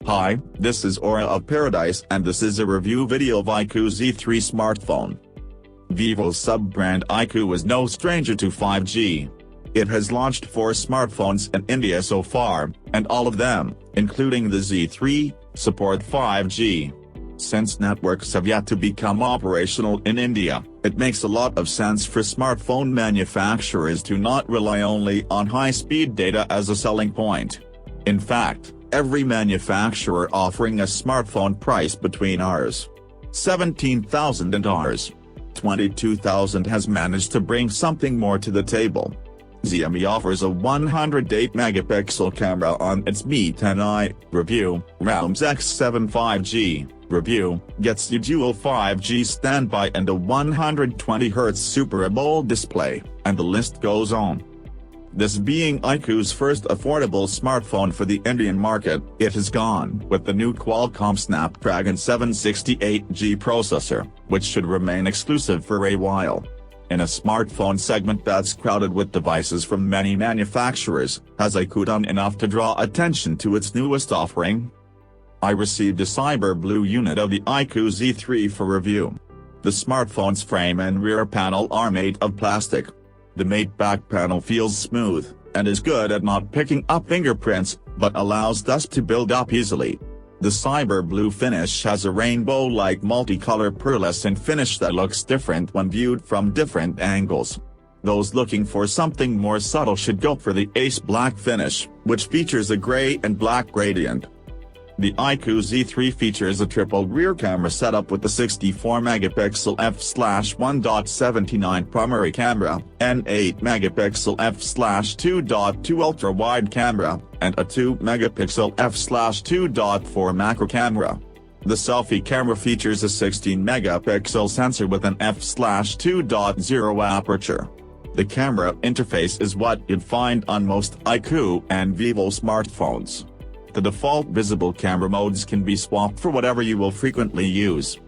Hi, this is Aura of Paradise and this is a review video of Iqoo Z3 smartphone. Vivo's sub-brand Iqoo is no stranger to 5G. It has launched 4 smartphones in India so far, and all of them, including the Z3, support 5G. Since networks have yet to become operational in India, it makes a lot of sense for smartphone manufacturers to not rely only on high-speed data as a selling point. In fact, every manufacturer offering a smartphone price between Rs. 17,000 and Rs. 22,000 has managed to bring something more to the table. NC-EMI offers a 108-megapixel camera on its Mi 10i review. Realm's X7 5G review gets you dual 5G standby and a 120Hz Super AMOLED display, and the list goes on. This being Iqoo's first affordable smartphone for the Indian market, it has gone with the new Qualcomm Snapdragon 768G processor, which should remain exclusive for a while. In a smartphone segment that's crowded with devices from many manufacturers, has Iqoo done enough to draw attention to its newest offering? I received a cyber blue unit of the Iqoo Z3 for review. The smartphone's frame and rear panel are made of plastic. The matte back panel feels smooth, and is good at not picking up fingerprints, but allows dust to build up easily. The cyber blue finish has a rainbow-like multicolor pearlescent finish that looks different when viewed from different angles. Those looking for something more subtle should go for the Ace Black finish, which features a gray and black gradient. The Iqoo Z3 features a triple rear camera setup with a 64-megapixel f/1.79 primary camera, an 8-megapixel f/2.2 ultra-wide camera, and a 2-megapixel f/2.4 macro camera. The selfie camera features a 16-megapixel sensor with an f/2.0 aperture. The camera interface is what you'd find on most Iqoo and Vivo smartphones. The default visible camera modes can be swapped for whatever you will frequently use.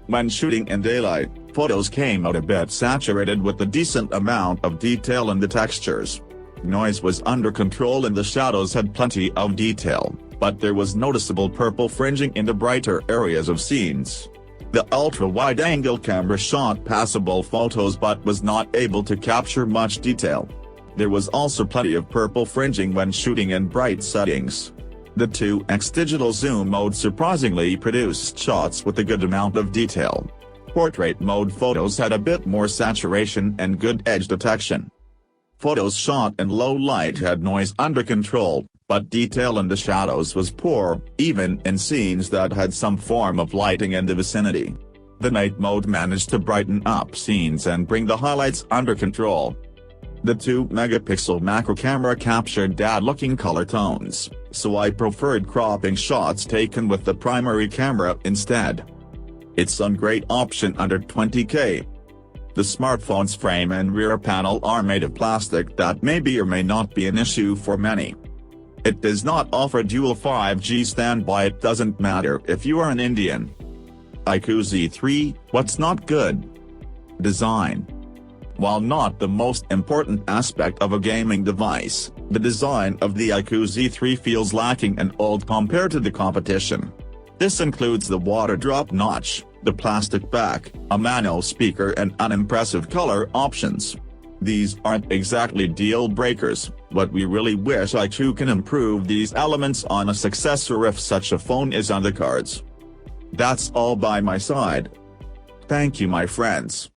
When shooting in daylight, photos came out a bit saturated with a decent amount of detail in the textures. Noise was under control and the shadows had plenty of detail, but there was noticeable purple fringing in the brighter areas of scenes. The ultra-wide-angle camera shot passable photos but was not able to capture much detail. There was also plenty of purple fringing when shooting in bright settings. The 2x digital zoom mode surprisingly produced shots with a good amount of detail. Portrait mode photos had a bit more saturation and good edge detection. Photos shot in low light had noise under control, but detail in the shadows was poor, even in scenes that had some form of lighting in the vicinity. The night mode managed to brighten up scenes and bring the highlights under control. The 2-megapixel macro camera captured dad-looking color tones, so I preferred cropping shots taken with the primary camera instead. It's a great option under $20K. The smartphone's frame and rear panel are made of plastic that may be or may not be an issue for many. It does not offer dual 5G standby. It doesn't matter if you are an Indian. Iqoo Z3, what's not good? Design. While not the most important aspect of a gaming device, the design of the Iqoo Z3 feels lacking and old compared to the competition. This includes the water drop notch, the plastic back, a mono speaker and unimpressive color options. These aren't exactly deal breakers, but we really wish Iqoo can improve these elements on a successor if such a phone is on the cards. That's all by my side. Thank you my friends.